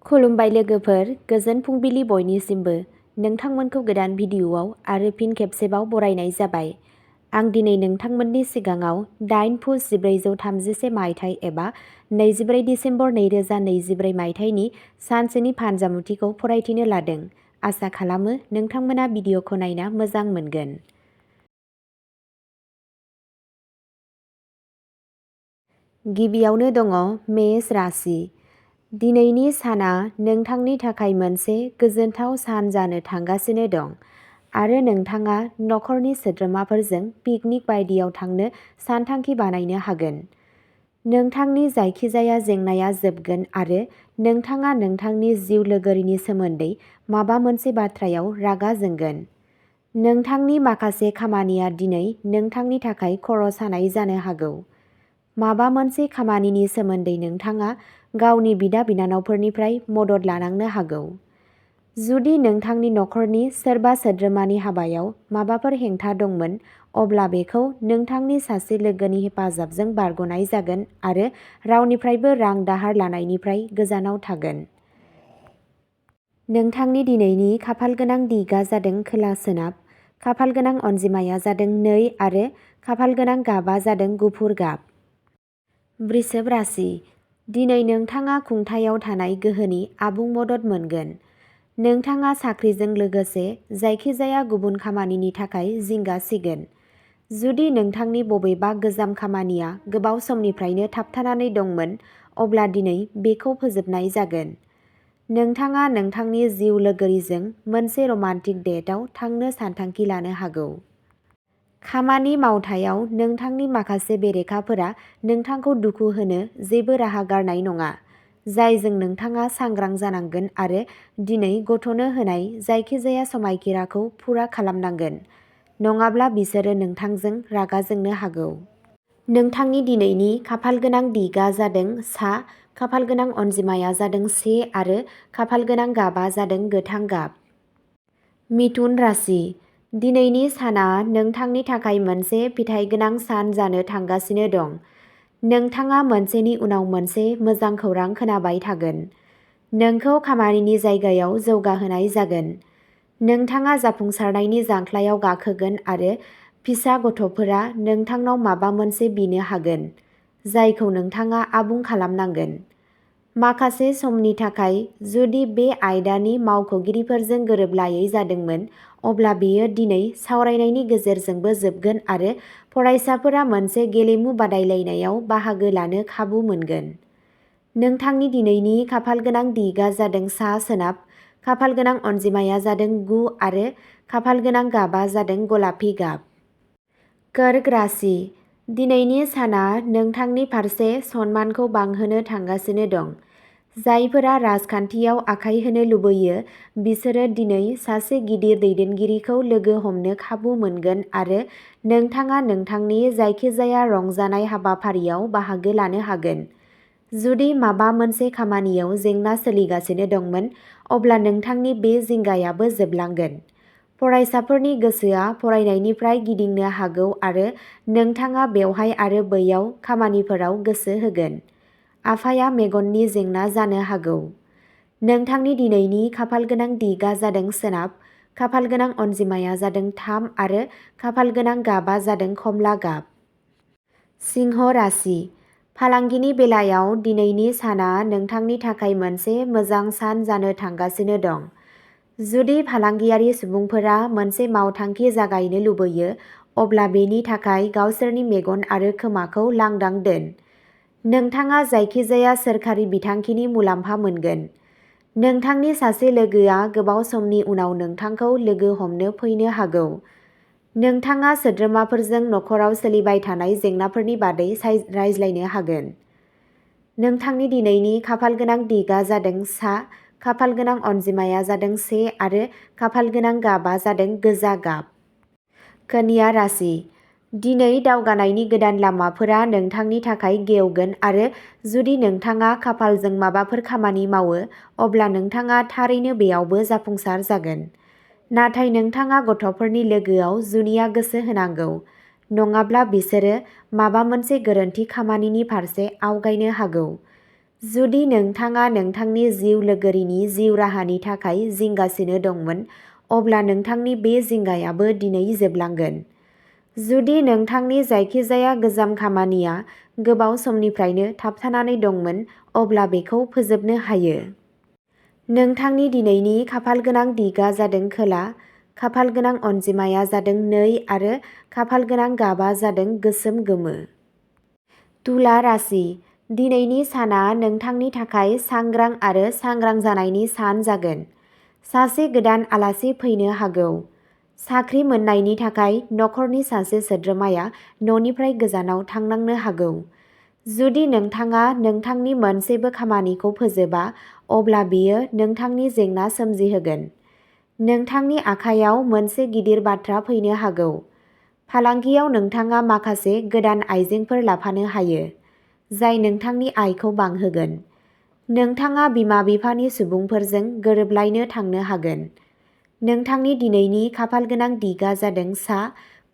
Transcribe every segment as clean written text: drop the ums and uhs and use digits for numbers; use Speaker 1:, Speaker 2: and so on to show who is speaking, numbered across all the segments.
Speaker 1: खुलुमबाय लोगोफोर, गोजोन फुंबिलि बयनिसिमबो। नोंथांमोनखौ गोदान भिडिअ'आव आरो फिन खेबसेबाव बरायनाय जाबाय। आं दिनै नोंथांमोननि सिगाङाव 8 पुस 1436 मायथाइ एबा 24 दिसेम्बर 2024 मायथाइनि सानसेनि फानजामुथिखौ फरायथिनो लादों। आसा खालामो नोंथांमोना भिडिअ'खौ नायना मोजां मोनगोन। गिबियावनो दङ मेष राशि। दिनैनि साना नोंथांनि थाखाय मोनसे गोजोनथाव सान जानो थांगासिनो दं आरो नोंथाङा नखरनि सोद्रोमाफोरजों पिकनिक बायदियाव थांनो सानथांखि बानायनो हागोन। नोंथांनि जायखिजाया जेंनाया जोबगोन आरो नोंथाङा नोंथांनि जिउ लोगोरिनि सोमोन्दै माबा मोनसे बाथ्रायाव रागा जोंगोन। नोंथांनि माखासे खामानिया दिनै नोंथांनि थाखाय खर' सानाय जानो हागौ। माबा मोनसे खामानिनि सोमोन्दै नोंथाङा गावनि बिदा बिनानावफोरनिफ्राय मदद लानांनो हागौ। जुदि नोंथांनि नखरनि सोरबा सोद्रोमानि हाबायाव माबाफोर हेंथा दंमोन, अब्ला बेखौ नोंथांनि सासे लोगोनि हेफाजाबजों बारग'नाय जागोन आरो रावनिफ्रायबो रां दाहार लानायनिफ्राय गोजानाव थागोन। नोंथांनि दिनैनि खाफालगोनां दिगा जादों खोला सोनाब, खाफालगोनां अनजिमाया जादों 2 आरो खाफालगोनां गाबा जादों गुफुर गाब। वृषभ राशि। दिनै नोंथाङा खुंथायाव थानाय गोहोनि आबुं मदद मोनगोन। नोंथाङा साख्रिजों लोगोसे जायखिजाया गुबुन खामानिनि थाखाय जिंगा सिगोन। जुदि नोंथांनि बबेबा गोजाम खामानिया गोबाव समनिफ्रायनो थाबथानानै दंमोन, अब्ला दिनै बेखौ फोजोबनाय जागोन। नोंथाङा नोंथांनि जिउ लोगोरिजों मोनसे रमान्टिक डेटआव थांनो सानथांखि लानो हागौ। खामानि मावथायाव नोंथांनि माखासे बेरेखाफोरा नोंथांखौ दुखु होनो जेबो राहा गारनाय नङा, जायजों नोंथाङा सांग्रां जानांगोन आरो दिनै गथ'नो होनाय जायखिजाया समायखिराखौ फुरा खालामनांगोन, नङाब्ला बिसोरो नोंथांजों रागा जोंनो हागौ। नोंथांनि दिनैनि खाफालगोनां दिगा जादों सा, खाफालगोनां अनजिमाया जादों 1 आरो खाफालगोनां गाबा जादों गोथां गाब। मिथुन राशि। दिनैनि साना नोंथांनि थाखाय मोनसे फिथाइगोनां सान जानो थांगासिनो दं। नोंथाङा मोनसेनि उनाव मोनसे मोजां खौरां खोनाबाय थागोन। नोंखौ खामानिनि जायगायाव जौगाहोनाय जागोन। नोंथाङा जाफुंसारनायनि जांख्लायाव गाखोगोन आरो फिसा गथ'फोरा नोंथांनाव माबा मोनसे बिनो हागोन, जायखौ नोंथाङा आबुं खालामनांगोन। माखासे समनि थाखाय जुदि बे आयदानि मावख'गिरिफोरजों गोरोबलायै जादोंमोन, अब्ला बेयो दिनै सावरायनायनि गेजेरजोंबो जोबगोन आरो फरायसाफोरा मोनसे गेलेमु बादायलायनायाव बाहागो लानो खाबु मोनगोन। नोंथांनि दिनैनि खाफालगोनां दिगा जादों सा सोनाब, खाफालगोनां अनजिमाया जादों 9 आरो खाफालगोनां गाबा जादों गलापि गाब। कर्क राशि। दिनैनि साना नोंथांनि फारसे सनमानखौ बांहोनो थांगासिनो दं। जायफोरा राजखान्थियाव आखाइ होनो लुबैयो, बिसोरो दिनै सासे गिदिर दैदेनगिरिखौ लोगो हमनो खाबु मोनगोन आरो नोंथाङा नोंथांनि जायखिजाया रंजानाय हाबाफारियाव बाहागो लानो हागोन। जुदि माबा मोनसे खामानियाव जेंना सोलिगासिनो दंमोन, अब्ला नोंथांनि बे जिंगायाबो जोबलांगोन। फरायसाफोरनि गोसोआ फरायनायनिफ्राय गिदिंनो हागौ आरो नोंथाङा बेवहाय आरो बैयाव खामानिफोराव गोसो होगोन। आफाया मेगननि जेंना जानो हागौ। नोंथांनि दिनैनि खाफालगोनां दिगा जादों सोनाब, खाफालगोनां अनजिमाया जादों 3 आरो खाफालगोनां गाबा जादों खमला गाब। सिंह राशि। फालांगिनि बेलायाव दिनैनि साना नोंथांनि थाखाय मोनसे मोजां सान जानो थांगासिनो दं। जुदि फालांगियारि सुबुंफोरा मोनसे मावथांखि जागायनो लुबैयो, अब्ला बेनि थाखाय गावसोरनि मेगन आरो खोमाखौ लांदां दोन। नोंथाङा जायखिजाया सोरखारि बिथांखिनि मुलाम्फा मोनगोन। नोंथांनि सासे लोगोआ गोबाव समनि उनाव नोंथांखौ लोगो हमनो फैनो हागौ। नोंथाङा सोद्रोमाफोरजों नखराव सोलिबाय थानाय जेंनाफोरनि बादै रायज्लायनो हागोन। नोंथांनि दिनैनि खाफालगोनां दिगा जादों सा, खाफालगोनां अनजिमाया जादों 1 आरो खाफालगोनां गाबा जादों गोजा गाब। कन्या राशि। दिनै दावगानायनि गोदान लामाफोरा नोंथांनि थाखाय गेवगोन आरो जुदि नोंथाङा खाफालजों माबाफोर खामानि मावो, अब्ला नोंथाङा थारैनो बेयावबो जाफुंसार जागोन। नाथाय नोंथाङा गथ'फोरनि लोगोआव जुनिया गोसो होनांगौ, नङाब्ला बिसोरो माबा मोनसे गोरोन्थि खामानिनि फारसे आवगायनो हागौ। जुदि नोंथाङा नोंथांनि जिउ लोगोरिनि जिउ राहानि थाखाय जिंगासिनो दंमोन, अब्ला नोंथांनि बे जिंगायाबो दिनै जोबलांगोन। जुदि नोंथांनि जायखिजाया गोजाम खामानिया गोबाव समनिफ्रायनो थाबथानानै दंमोन, अब्ला बेखौ फोजोबनो हायो। नोंथांनि दिनैनि खाफालगोनां दिगा जादों खोला, खाफालगोनां अनजिमाया जादों 2 आरो खाफालगोनां गाबा जादों गोसोम गोमो। तुला राशि, दिनैनि साना नोंथांनि थाखाय सांग्रां आरो सांग्रां जानायनि सान जागोन। सासे गोदान आलासि फैनो हागौ। साख्रि मोननायनि थाखाय नखरनि सासे सोद्रोमाया न'निफ्राय गोजानाव थांनांनो हागौ। जुदि नोंथाङा नोंथांनि मोनसेबो खामानिखौ फोजोबा, अब्ला बेयो नोंथांनि जेंना सोमजिहोगोन। नोंथांनि आखायाव मोनसे गिदिर बाथ्रा फैनो हागौ। फालांगियाव नोंथाङा माखासे गोदान आइजेंफोर लाफानो हायो, जाय नोंथांनि आयखौ बांहोगोन। नोंथाङा बिमा-बिफानि सुबुंफोरजों गोरोबलायनो थांनो हागोन। नोंथांनि दिनैनि खाफालगोनां दिगा जादों सा,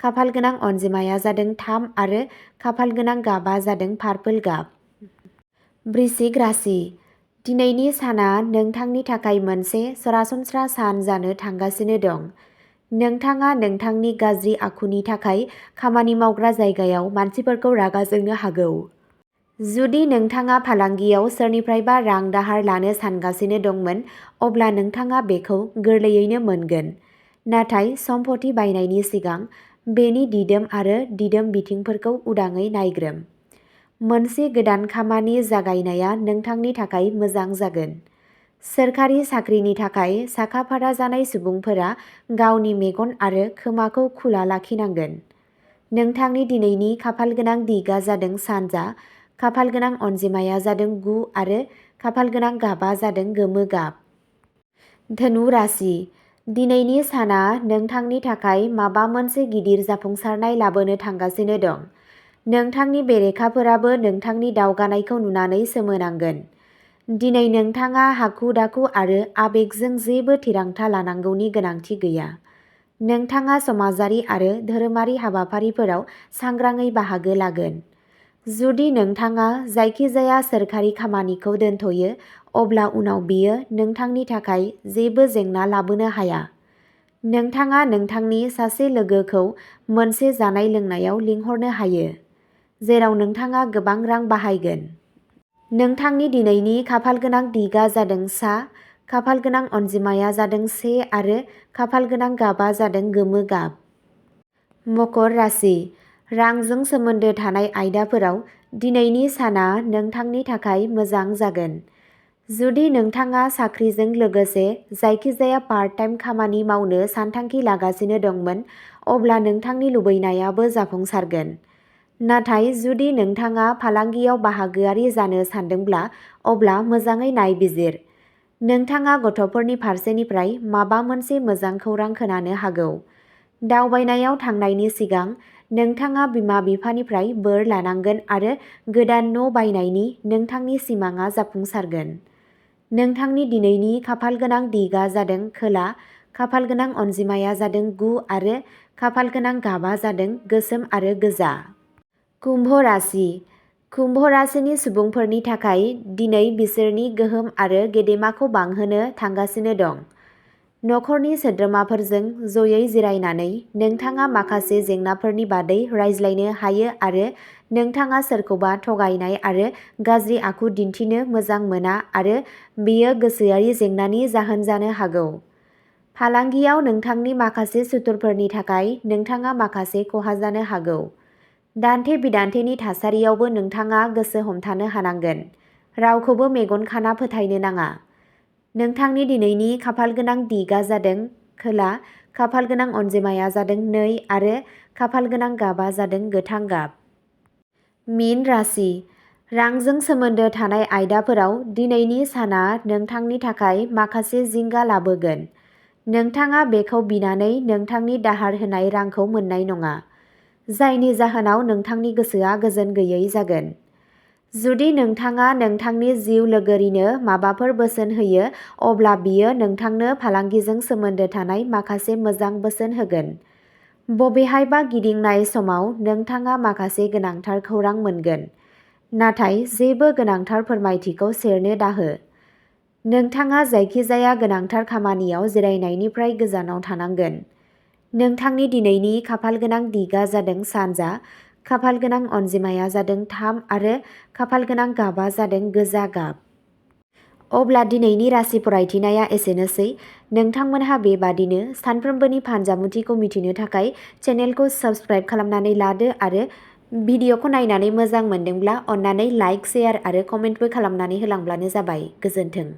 Speaker 1: खाफालगोनां अनजिमाया जादों 3 आरो खाफालगोनां गाबा जादों पार्पल गाब। वृश्चिक राशि, दिनैनि साना नोंथांनि थाखाय मोनसे सरासनस्रा सान जानो थांगासिनो दं। नोंथाङा नोंथांनि गाज्रि आखुनि थाखाय खामानि मावग्रा जायगायाव मानसिफोरखौ रागा जोंनो हागौ। जुदि नोंथाङा फालांगियाव सोरनिफ्रायबा रां दाहार लानो सानगासिनो दंमोन, अब्ला नोंथाङा बेखौ गोरलैयैनो मोनगोन। नाथाय सम्पथि बायनायनि सिगां बेनि दिदोम आरो दिदोम बिथिंफोरखौ उदाङै नायग्रोम। मोनसे गोदान खामानि जागायनाया नोंथांनि थाखाय मोजां जागोन। सोरखारि साख्रिनि थाखाय साखाफारा जानाय सुबुंफोरा गावनि मेगन आरो खोमाखौ खुला लाखिनांगोन। नोंथांनि दिनैनि खाफालगोनां दिगा जादों सानजा, खाफालगोनां अनजिमाया जादों 9 आरो खाफालगोनां गाबा जादों गोमो गाब। धनु राशि, दिनैनि साना नोंथांनि थाखाय माबा मोनसे गिदिर जाफुंसारनाय लाबोनो थांगासिनो दं। नोंथांनि बेरेखाफोराबो नोंथांनि दावगानायखौ नुनानै सोमोनांगोन। दिनै नोंथाङा हाखु-दाखु आरो आबेगजों जेबो थिरांथा लानांगौनि गोनांथि गैया। नोंथाङा समाजारि आरो धोरोमारि हाबाफारिफोराव सांग्राङै बाहागो लागोन। जुदि नोंथाङा जायखिजाया सोरखारि खामानिखौ दोनथ'यो, अब्ला उनाव बेयो नोंथांनि थाखाय जेबो जेंना लाबोनो हाया। नोंथाङा नोंथांनि सासे लोगोखौ मोनसे जानाय-लोंनायाव लिंहरनो हायो, जेराव नोंथाङा गोबां रां बाहायगोन। नोंथांनि दिनैनि खाफालगोनां दिगा जादों सा, खाफालगोनां अनजिमाया जादों 1 आरो खाफालगोनां गाबा जादों गोमो गाब। मकर राशि, रांजों सोमोन्दो थानाय आयदाफोराव दिनैनि साना नोंथांनि थाखाय मोजां जागोन। जुदि नोंथाङा साख्रिजों लोगोसे जायखिजाया पार्ट-टाइम खामानि मावनो सानथांखि लागासिनो दंमोन, अब्ला नोंथांनि लुबैनायाबो जाफुंसारगोन। नाथाय जुदि नोंथाङा फालांगियाव बाहागोआरि जानो सानदोंब्ला, अब्ला मोजाङै नायबिजिर। नोंथाङा गथ'फोरनि फारसेनिफ्राय माबा मोनसे मोजां खौरां खोनानो हागौ। दावबायनायाव थांनायनि सिगां नोंथाङा बिमा-बिफानिफ्राय बोर लानांगोन आरो गोदान न' बायनायनि नोंथांनि सिमांआ जाफुंसारगोन। नोंथांनि दिनैनि खाफालगोनां दिगा जादों खोला, खाफालगोनां अनजिमाया जादों 9 आरो खाफालगोनां गाबा जादों गोसोम आरो गोजा। कुम्भ राशि, कुम्भ राशिनि सुबुंफोरनि थाखाय दिनै बिसोरनि गोहोम आरो गेदेमाखौ बांहोनो थांगासिनो दं। नखरनि सोद्रोमाफोरजों जयै जिरायनानै नोंथाङा माखासे जेंनाफोरनि बादै रायज्लायनो हायो आरो नोंथाङा सोरखौबा थगायनाय आरो गाज्रि आखु दिन्थिनो मोजां मोना आरो बेयो गोसोआरि जेंनानि जाहोन जानो हागौ। फालांगियाव नोंथांनि माखासे सुथुरफोरनि थाखाय नोंथाङा माखासे खहा जानो हागौ। दान्थे-बिदान्थेनि थासारियावबो नोंथाङा गोसो हमथानो हानांगोन। रावखौबो मेगन खाना फोथायनो नाङा। नोंथांनि दिनैनि खाफालगोनां दिगा जादों खोला, खाफालगोनां अनजिमाया जादों 2 आरो खाफालगोनां गाबा जादों गोथां गाब। मीन राशि, रांजों सोमोन्दो थानाय आयदाफोराव दिनैनि साना नोंथांनि थाखाय माखासे जिंगा लाबोगोन। नोंथाङा बेखौ बिनानै नोंथांनि दाहार होनाय रांखौ मोन्नाय नङा, जायनि जाहोनाव नोंथांनि गोसोआ गोजोन गैयै जागोन। जुदि नोंथाङा नोंथांनि जिउ लोगोरिनो माबाफोर बोसोन होयो, अब्ला बियो नोंथांनो फालांगिजों सोमोन्दो थानाय माखासे मोजां बोसोन होगोन। बबेहायबा गिदिंनाय समाव नोंथाङा माखासे गोनांथार खौरां मोनगोन। नाथाय जेबो गोनांथार फोरमायथिखौ सेरनो दाहो। नोंथाङा जायखिजाया गोनांथार खामानियाव जिरायनायनिफ्राय गोजानाव थानांगोन। नोंथांनि दिनैनि खाफालगोनां दिगा जादों सानजा, खाफालगोनां अनजिमाया जादों 3 आरो खाफालगोनां गाबा जादों गोजा गाब। अब्ला दिनैनि राशि फरायथिनाया एसेनोसै। नोंथांमोनहा बेबादिनो सानफ्रोमबोनि फानजामुथिखौ मिथिनो थाखाय चेनेलखौ साबस्क्राइब खालामनानै लादो आरो भिडिअखौ नायनानै मोजां मोनदोंब्ला अन्नानै लाइक, शेयार आरो कमेन्टबो खालामनानै होलांब्लानो जाबाय। गोजोन्थों।